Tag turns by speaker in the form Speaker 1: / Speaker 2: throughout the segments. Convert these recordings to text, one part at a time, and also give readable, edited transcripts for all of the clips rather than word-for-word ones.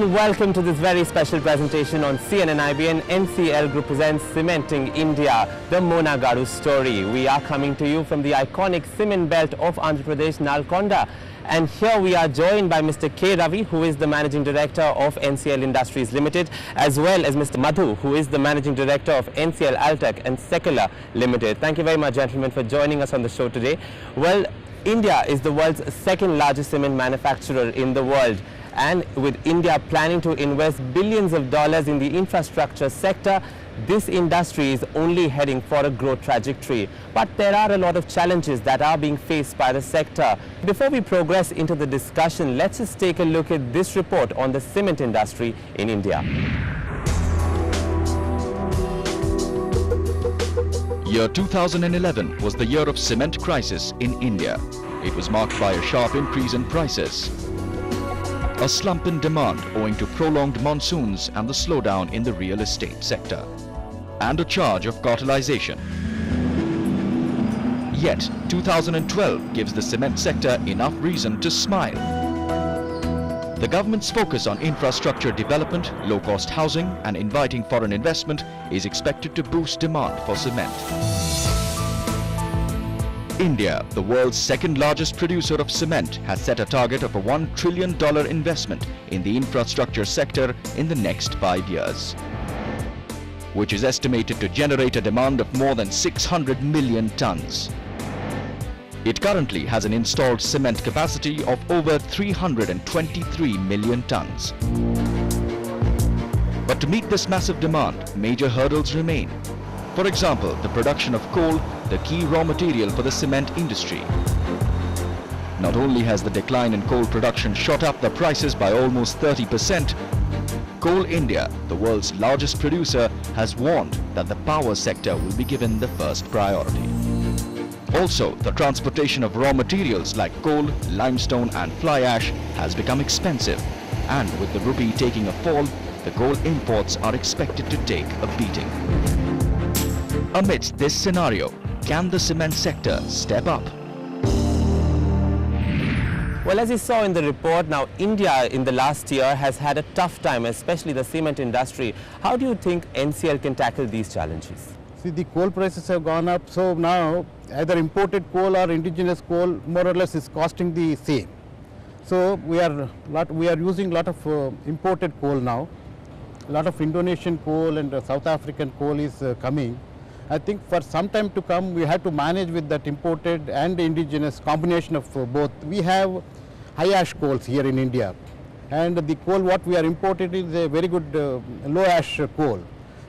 Speaker 1: and welcome to this very special presentation on CNN IBN. NCL Group presents Cementing India, the Monagaru story. We are coming to you from the iconic cement belt of Andhra Pradesh, Nalgonda. And here we are joined by Mr. K. Ravi, who is the Managing Director of NCL Industries Limited, as well as Mr. Madhu, who is the Managing Director of NCL Altec and Secular Limited. Thank you very much, gentlemen, for joining us on the show today. Well, India is the world's second largest cement manufacturer in the world. And with India planning to invest billions of dollars in the infrastructure sector, this industry is only heading for a growth trajectory. But there are a lot of challenges that are being faced by the sector. Before we progress into the discussion, let's just take a look at this report on the cement industry in India.
Speaker 2: Year 2011 was the year of cement crisis in India. It was marked by a sharp increase in prices, a slump in demand owing to prolonged monsoons and the slowdown in the real estate sector, and a charge of cartelization. Yet, 2012 gives the cement sector enough reason to smile. The government's focus on infrastructure development, low-cost housing and inviting foreign investment is expected to boost demand for cement. India, the world's second largest producer of cement, has set a target of a $1 trillion investment in the infrastructure sector in the next 5 years, which is estimated to generate a demand of more than 600 million tons. It currently has an installed cement capacity of over 323 million tons. But to meet this massive demand, major hurdles remain. For example, the production of coal, the key raw material for the cement industry. Not only has the decline in coal production shot up the prices by almost 30%, Coal India, the world's largest producer, has warned that the power sector will be given the first priority. Also, the transportation of raw materials like coal, limestone and fly ash has become expensive, and with the rupee taking a fall, the coal imports are expected to take a beating. Amidst this scenario, can the cement sector step up?
Speaker 1: Well, as you saw in the report, now India in the last year has had a tough time, especially the cement industry. How do you think NCL can tackle these challenges?
Speaker 3: See, the coal prices have gone up, so now either imported coal or indigenous coal more or less is costing the same. So we are using a lot of imported coal now. A lot of Indonesian coal and South African coal is coming. I think for some time to come we have to manage with that imported and indigenous combination of both. We have high ash coals here in India, and the coal what we are importing is a very good low ash coal.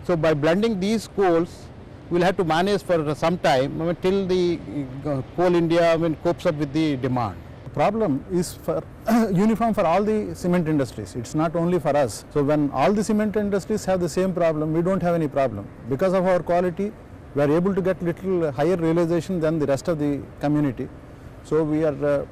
Speaker 3: So by blending these coals, we will have to manage for some time till the Coal India copes up with the demand.
Speaker 4: The problem is for uniform for all the cement industries. It's not only for us. So when all the cement industries have the same problem, we don't have any problem. Because of our quality, we are able to get little higher realization than the rest of the community. So we are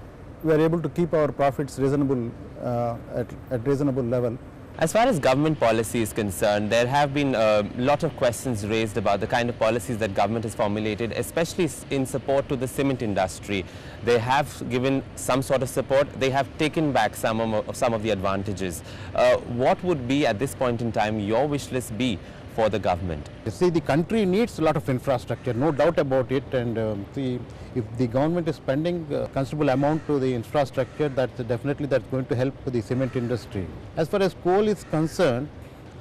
Speaker 4: able to keep our profits reasonable at reasonable level.
Speaker 1: As far as government policy is concerned, there have been a lot of questions raised about the kind of policies that government has formulated, especially in support to the cement industry. They have given some sort of support, they have taken back some of the advantages. What would be at this point in time your wish list be for the government?
Speaker 3: You see, the country needs a lot of infrastructure, no doubt about it, and if the government is spending a considerable amount to the infrastructure, that's going to help the cement industry. As far as coal is concerned,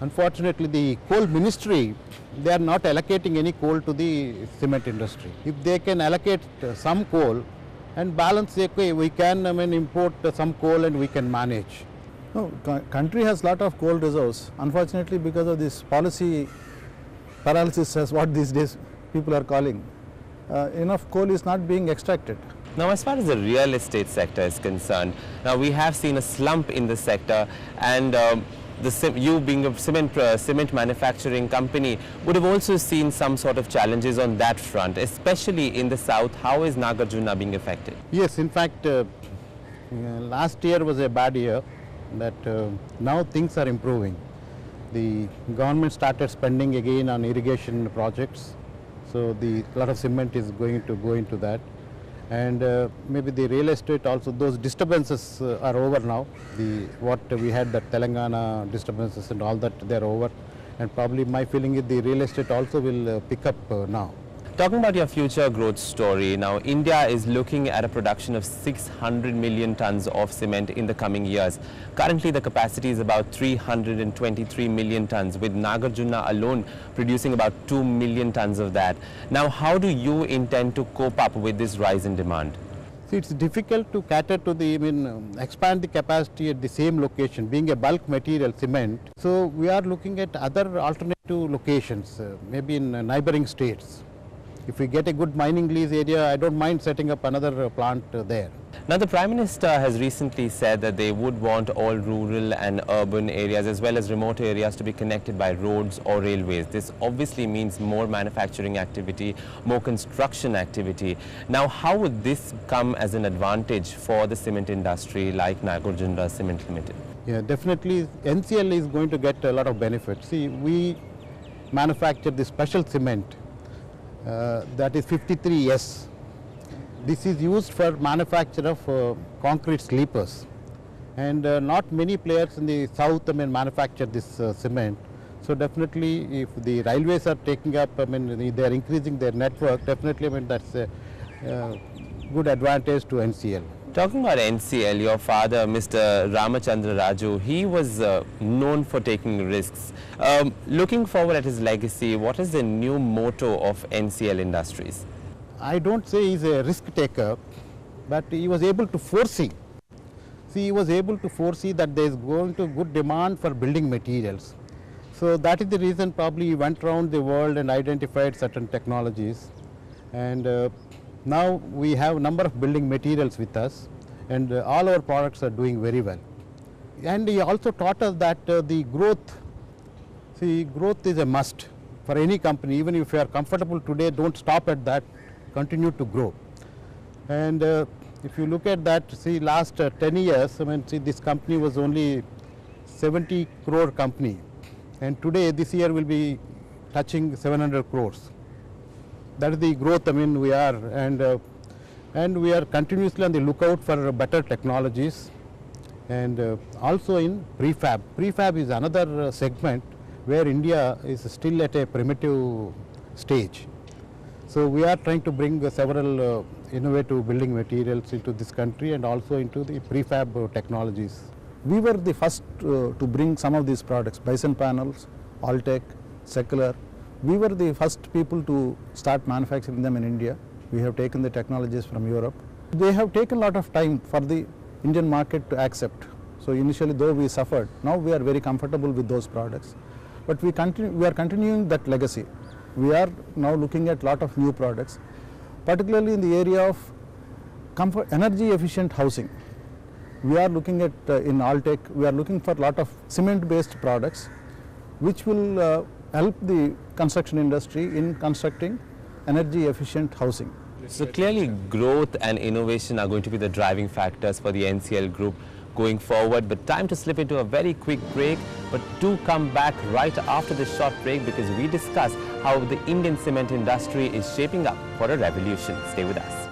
Speaker 3: unfortunately the coal ministry, they are not allocating any coal to the cement industry. If they can allocate some coal and balance, we can import some coal and we can manage.
Speaker 4: No, country has lot of coal reserves. Unfortunately, because of this policy paralysis, as what these days people are calling, enough coal is not being extracted.
Speaker 1: Now, as far as the real estate sector is concerned, now we have seen a slump in the sector, and you being a cement manufacturing company would have also seen some sort of challenges on that front, especially in the south. How is Nagarjuna being affected?
Speaker 3: Yes, in fact, last year was a bad year. That now things are improving. The government started spending again on irrigation projects, so a lot of cement is going to go into that. and maybe the real estate also, those disturbances are over now. What we had, the Telangana disturbances and all that, they're over, and probably my feeling is the real estate also will pick up now.
Speaker 1: Talking about your future growth story, now India is looking at a production of 600 million tons of cement in the coming years. Currently the capacity is about 323 million tons, with Nagarjuna alone producing about 2 million tons of that. Now how do you intend to cope up with this rise in demand?
Speaker 3: See, it's difficult to cater to expand the capacity at the same location, being a bulk material cement. So we are looking at other alternative locations, maybe in neighboring states. If we get a good mining lease area, I don't mind setting up another plant there.
Speaker 1: Now the Prime Minister has recently said that they would want all rural and urban areas as well as remote areas to be connected by roads or railways. This obviously means more manufacturing activity, more construction activity. Now how would this come as an advantage for the cement industry like Nagarjuna Cement Limited?
Speaker 3: Yeah, definitely NCL is going to get a lot of benefits. See, we manufacture the special cement. That is 53S. This is used for manufacture of concrete sleepers, and not many players in the south manufacture this cement. So definitely if the railways are taking up, they are increasing their network, definitely that's a good advantage to NCL.
Speaker 1: Talking about NCL, your father, Mr. Ramachandra Raju, he was known for taking risks. Looking forward at his legacy, what is the new motto of NCL Industries?
Speaker 3: I don't say he's a risk taker, but he was able to foresee. See, he was able to foresee that there is going to be good demand for building materials. So that is the reason probably he went around the world and identified certain technologies. And now we have a number of building materials with us, and all our products are doing very well. And he also taught us that the growth is a must for any company. Even if you are comfortable today, don't stop at that, continue to grow. And if you look at that, see, last 10 years, this company was only 70 crore company, and today, this year will be touching 700 crores. That is the growth we are, and we are continuously on the lookout for better technologies, and also in prefab. Prefab is another segment where India is still at a primitive stage. So we are trying to bring several innovative building materials into this country and also into the prefab technologies.
Speaker 4: We were the first to bring some of these products, bison panels, Alltech, secular. We were the first people to start manufacturing them in India. We have taken the technologies from Europe. They have taken a lot of time for the Indian market to accept. So initially, though we suffered, now we are very comfortable with those products. But we are continuing that legacy. We are now looking at a lot of new products, particularly in the area of comfort, energy efficient housing. We are looking at in Alltech, we are looking for a lot of cement based products which will help the construction industry in constructing energy efficient housing.
Speaker 1: So clearly growth and innovation are going to be the driving factors for the NCL group going forward, but time to slip into a very quick break, but do come back right after this short break because we discuss how the Indian cement industry is shaping up for a revolution. Stay with us.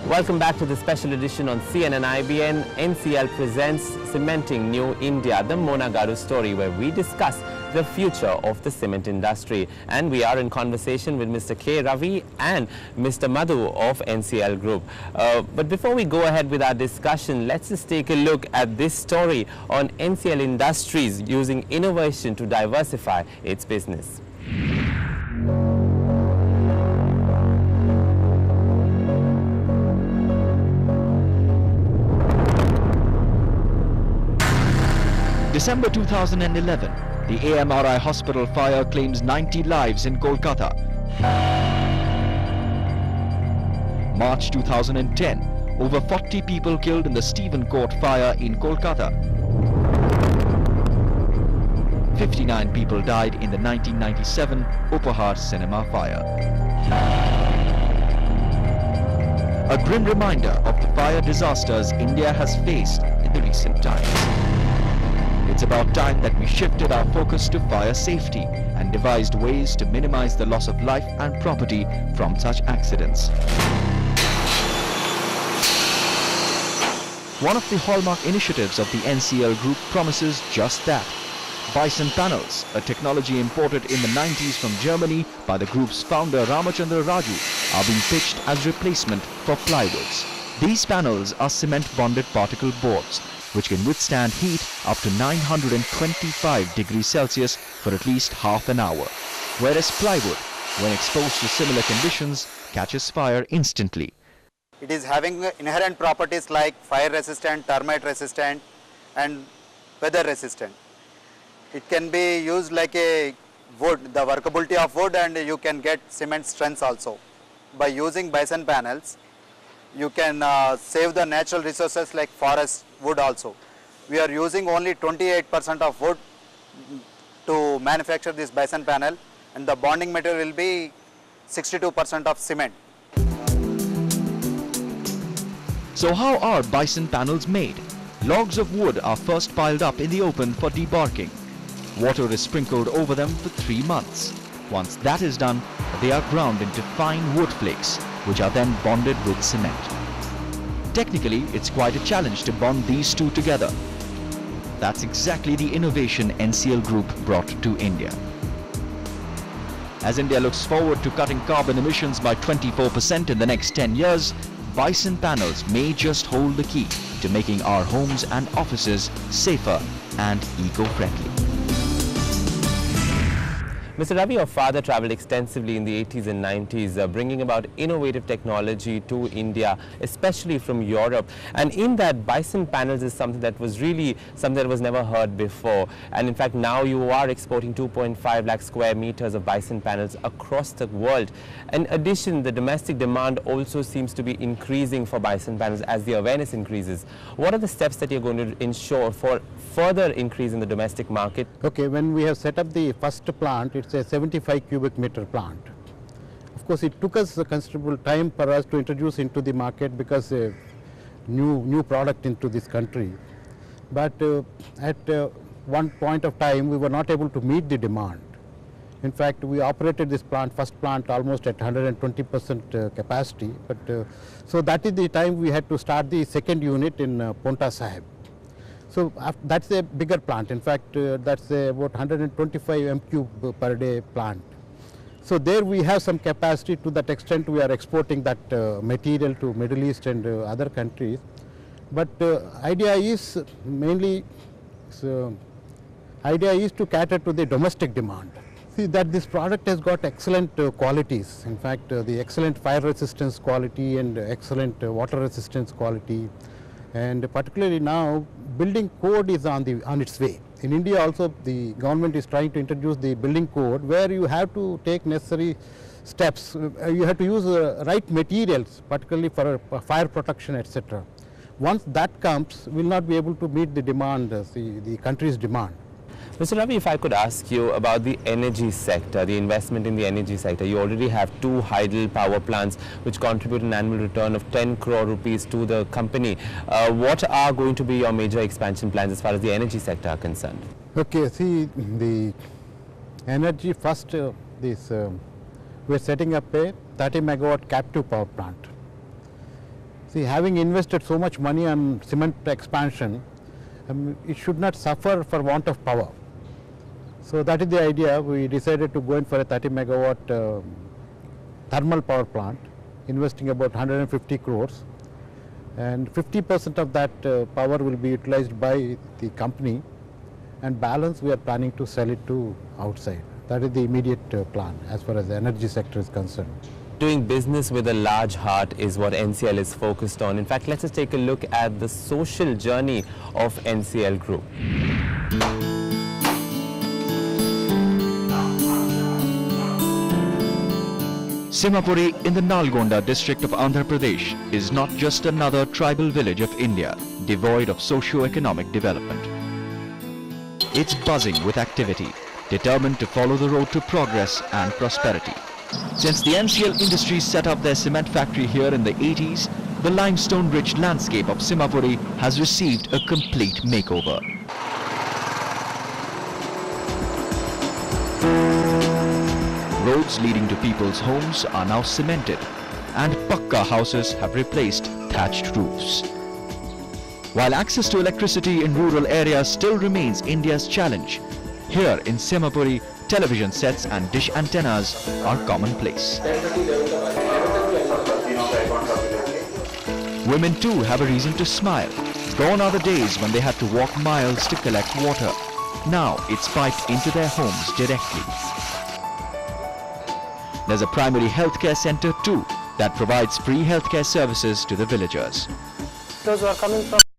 Speaker 1: Welcome back to the special edition on CNN IBN. NCL presents Cementing New India, the Mona Garu story, where we discuss the future of the cement industry. And we are in conversation with Mr. K. Ravi and Mr. Madhu of NCL Group. But before we go ahead with our discussion, let's just take a look at this story on NCL Industries using innovation to diversify its business.
Speaker 2: December 2011, the AMRI hospital fire claims 90 lives in Kolkata. March 2010, over 40 people killed in the Stephen Court fire in Kolkata. 59 people died in the 1997 Upahar cinema fire. A grim reminder of the fire disasters India has faced in the recent times. It's about time that we shifted our focus to fire safety and devised ways to minimize the loss of life and property from such accidents. One of the hallmark initiatives of the NCL Group promises just that. Bison panels, a technology imported in the 90s from Germany by the group's founder Ramachandra Raju, are being pitched as replacement for plywoods. These panels are cement bonded particle boards which can withstand heat up to 925 degrees Celsius for at least half an hour, whereas plywood, when exposed to similar conditions, catches fire instantly.
Speaker 5: It is having inherent properties like fire resistant, termite resistant and weather resistant. It can be used like a wood, the workability of wood, and you can get cement strengths also. By using bison panels, you can save the natural resources like forest wood also. We are using only 28% of wood to manufacture this bison panel, and the bonding material will be 62% of cement.
Speaker 2: So how are bison panels made? Logs of wood are first piled up in the open for debarking. Water is sprinkled over them for 3 months. Once that is done, they are ground into fine wood flakes, which are then bonded with cement. Technically, it's quite a challenge to bond these two together. That's exactly the innovation NCL Group brought to India. As India looks forward to cutting carbon emissions by 24% in the next 10 years, bison panels may just hold the key to making our homes and offices safer and eco-friendly.
Speaker 1: Mr. Ravi, your father traveled extensively in the 80s and 90s, bringing about innovative technology to India, especially from Europe. And in that, bison panels is something that was really something that was never heard before. And in fact, now you are exporting 2.5 lakh square meters of bison panels across the world. In addition, the domestic demand also seems to be increasing for bison panels as the awareness increases. What are the steps that you're going to ensure for further increase in the domestic market?
Speaker 3: Okay, when we have set up the first plant, it's a 75 cubic meter plant. Of course, it took us a considerable time for us to introduce into the market because a new product into this country. But at one point of time, we were not able to meet the demand. In fact, we operated this plant, first plant, almost at 120% capacity. But so that is the time we had to start the second unit in Ponta Sahib. So that's a bigger plant. In fact, that's about 125 m³ per day plant. So there we have some capacity. To that extent, we are exporting that material to Middle East and other countries. But idea is mainly, idea is to cater to the domestic demand. See that this product has got excellent qualities. In fact, the excellent fire resistance quality and excellent water resistance quality. And particularly now, building code is on its way. In India also, the government is trying to introduce the building code where you have to take necessary steps. You have to use right materials, particularly for fire protection, etc. Once that comes, we will not be able to meet the demand, the country's demand.
Speaker 1: Mr. Ravi, if I could ask you about the energy sector, the investment in the energy sector. You already have 2 hydel power plants which contribute an annual return of 10 crore rupees to the company. What are going to be your major expansion plans as far as the energy sector are concerned?
Speaker 3: Okay, see the energy first, we are setting up a 30 megawatt captive power plant. See, having invested so much money on cement expansion, it should not suffer for want of power. So that is the idea. We decided to go in for a 30 megawatt thermal power plant, investing about 150 crores, and 50% of that power will be utilized by the company, and balance we are planning to sell it to outside. That is the immediate plan as far as the energy sector is concerned.
Speaker 1: Doing business with a large heart is what NCL is focused on. In fact, let's just take a look at the social journey of NCL Group.
Speaker 2: Simhapuri in the Nalgonda district of Andhra Pradesh is not just another tribal village of India, devoid of socio-economic development. It's buzzing with activity, determined to follow the road to progress and prosperity. Since the NCL Industries set up their cement factory here in the 80s, the limestone-rich landscape of Simhapuri has received a complete makeover. Roads leading to people's homes are now cemented and pakka houses have replaced thatched roofs. While access to electricity in rural areas still remains India's challenge, here in Semapuri, television sets and dish antennas are commonplace. Women too have a reason to smile. Gone are the days when they had to walk miles to collect water. Now it's piped into their homes directly. There's a primary healthcare center too that provides free healthcare services to the villagers.
Speaker 1: Those who are coming from